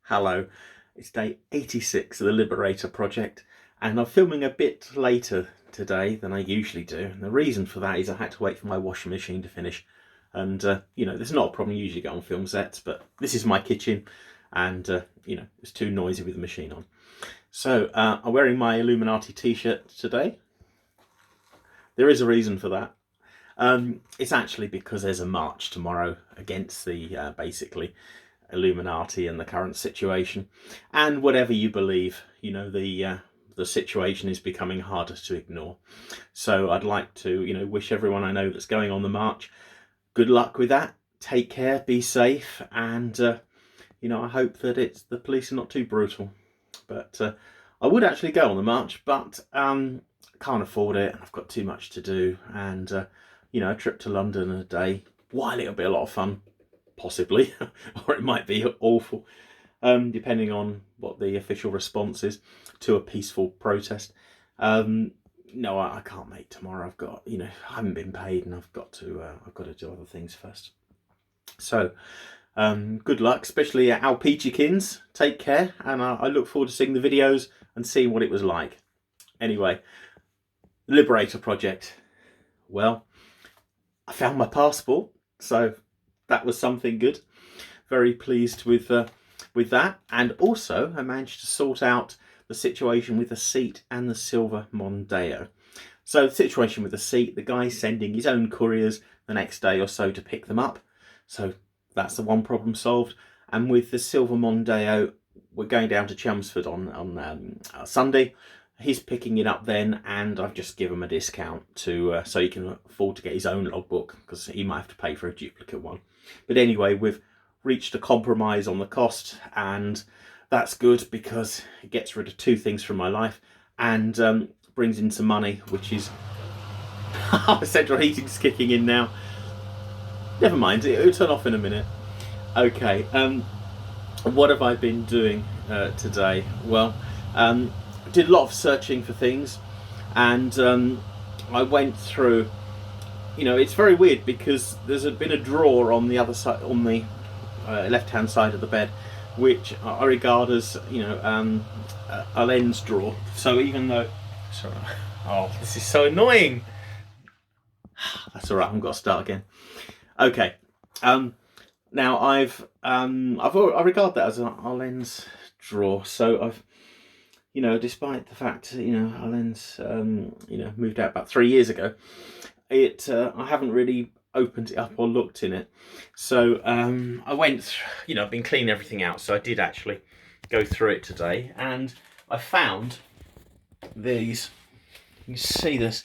Hello, it's day 86 of the Liberator project, and I'm filming a bit later today than I usually do. And the reason for that is I had to wait for my washing machine to finish. And, there's not a problem you usually get on film sets, but this is my kitchen, and, it's too noisy with the machine on. So, I'm wearing my Illuminati t-shirt today. There is a reason for that. It's actually because there's a march tomorrow against the, basically, Illuminati and the current situation, and whatever you believe, the situation is becoming harder to ignore. So I'd like to, wish everyone I know that's going on the march good luck with that. Take care, be safe, and I hope that the police are not too brutal. But I would actually go on the march, but can't afford it, and I've got too much to do, and a trip to London in a day, while it'll be a lot of fun, possibly, or it might be awful, depending on what the official response is to a peaceful protest. No, I can't make tomorrow. I've got, I haven't been paid, and I've got to do other things first. So, good luck, especially at our Peachykins. Take care, and I look forward to seeing the videos and seeing what it was like. Anyway, Liberator project. Well, I found my passport, so that was something good. Very pleased with that, and also I managed to sort out the situation with the seat and the silver Mondeo. So the situation with the seat, the guy's sending his own couriers the next day or so to pick them up, so that's the one problem solved. And with the silver Mondeo, we're going down to Chelmsford on Sunday. He's picking it up then, and I've just given him a discount to so he can afford to get his own logbook, because he might have to pay for a duplicate one. But anyway, we've reached a compromise on the cost, and that's good because it gets rid of two things from my life and brings in some money, which is central heating's kicking in now. Never mind, it'll turn off in a minute. Okay, what have I been doing today? Well, did a lot of searching for things, and I went through. It's very weird because there's been a drawer on the other side, on the left-hand side of the bed, which I regard as a lens drawer. So even though, sorry, oh, this is so annoying. That's all right. I've got to start again. Okay. Now I regard that as a lens drawer. So I've, despite the fact our lens moved out about 3 years ago, I haven't really opened it up or looked in it. So I went through, I've been cleaning everything out, so I did actually go through it today, and I found these. You see this,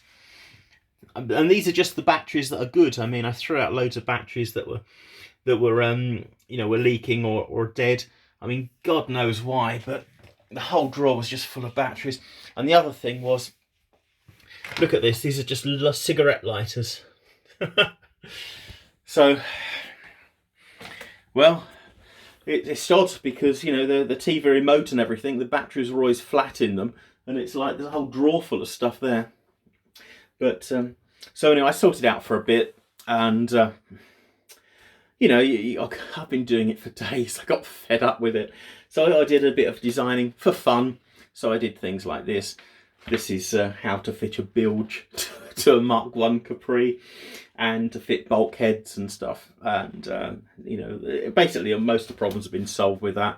and these are just the batteries that are good. I mean, I threw out loads of batteries that were were leaking or dead. I mean, God knows why, but the whole drawer was just full of batteries. And the other thing was, look at this, these are just cigarette lighters. So, well, it's odd because, the TV remote and everything, the batteries are always flat in them, and it's like there's a whole drawer full of stuff there. But, so anyway, I sorted it out for a bit, and, I've been doing it for days. I got fed up with it. So I did a bit of designing for fun. So I did things like this. This is how to fit a bilge to a Mk1 Capri, and to fit bulkheads and stuff. And, basically most of the problems have been solved with that.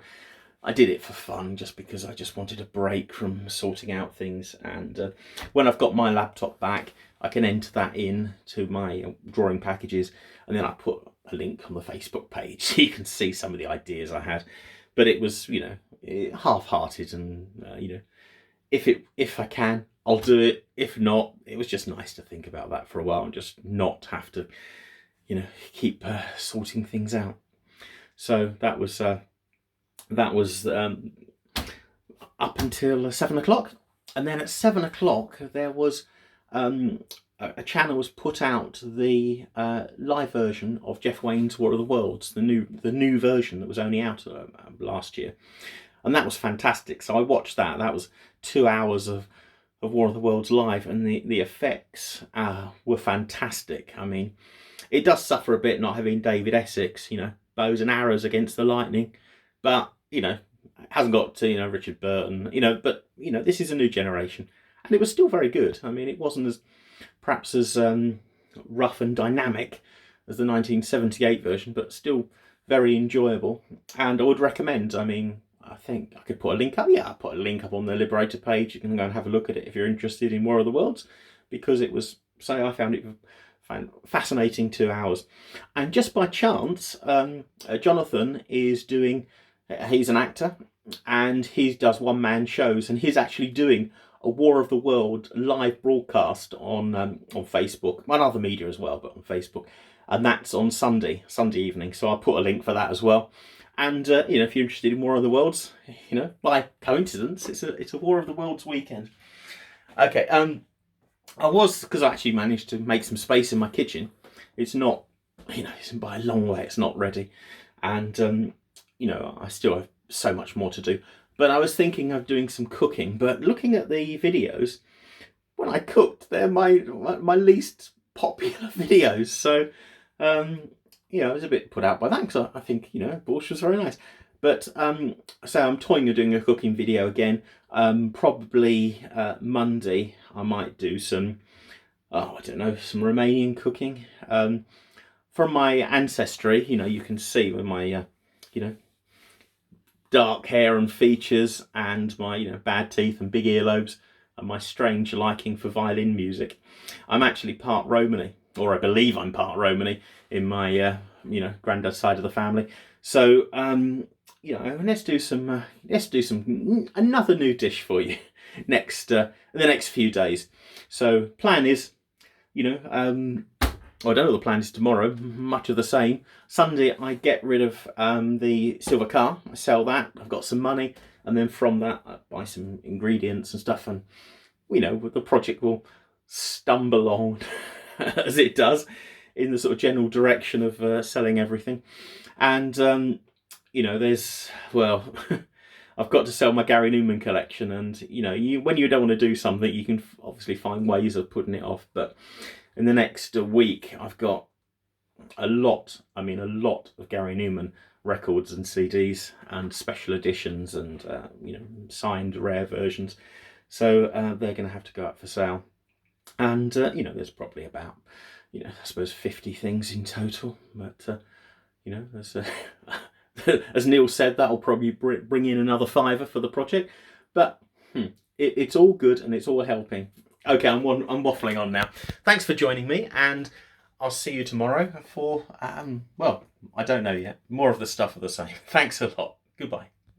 I did it for fun, just because I just wanted a break from sorting out things. And when I've got my laptop back, I can enter that in to my drawing packages, and then I put a link on the Facebook page so you can see some of the ideas I had. But it was, half-hearted, and if I can, I'll do it. If not, it was just nice to think about that for a while and just not have to, keep sorting things out. So that was up until 7 o'clock, and then at 7 o'clock there was a channel was put out the live version of Jeff Wayne's War of the Worlds, the new version that was only out last year, and that was fantastic. So I watched that. That was 2 hours of War of the Worlds live, and the effects were fantastic. I mean, it does suffer a bit not having David Essex, bows and arrows against the lightning, but hasn't got, you know, Richard Burton, you know, but, you know, this is a new generation. And it was still very good. I mean, it wasn't as, perhaps as rough and dynamic as the 1978 version, but still very enjoyable. And I would recommend, I mean, I think I could put a link up. Yeah, I'll put a link up on the Liberator page. You can go and have a look at it if you're interested in War of the Worlds, because it was, say, I found it fascinating 2 hours. And just by chance, Jonathan is doing, he's an actor, and he does one-man shows, and he's actually doing a War of the World live broadcast on Facebook, and other media as well, but on Facebook, and that's on Sunday evening. So I'll put a link for that as well. And you know, if you're interested in War of the Worlds, you know, by coincidence, it's a War of the Worlds weekend. Okay, because I actually managed to make some space in my kitchen. It's not, you know, it's by a long way, it's not ready, and you know, I still have so much more to do. But I was thinking of doing some cooking, but looking at the videos, when I cooked, they're my least popular videos. So, you know, I was a bit put out by that, because I think, you know, borscht was very nice. But, so I'm toying of doing a cooking video again. Probably Monday, I might do some, I don't know, some Romanian cooking. From my ancestry, you know, you can see with my, you know, dark hair and features, and my, you know, bad teeth and big earlobes, and my strange liking for violin music. I'm actually part Romany, or I believe I'm part Romany in my, you know, granddad's side of the family. So, you know, let's do some another new dish for you next in the next few days. So, plan is, you know, I don't know what the plan is tomorrow, much of the same. Sunday, I get rid of the silver car, I sell that, I've got some money, and then from that, I buy some ingredients and stuff, and, you know, the project will stumble on, as it does, in the sort of general direction of selling everything. And, you know, there's, well, I've got to sell my Gary Newman collection, and, you know, when you don't want to do something, you can obviously find ways of putting it off, but in the next week, I've got a lot of Gary Newman records and CDs and special editions and, you know, signed rare versions. So they're going to have to go up for sale. And, you know, there's probably about, you know, I suppose 50 things in total. But, you know, there's, as Neil said, that'll probably bring in another £5 for the project. But it's all good and it's all helping. Okay, I'm waffling on now. Thanks for joining me, and I'll see you tomorrow for, well, I don't know yet. More of the stuff of the same. Thanks a lot. Goodbye.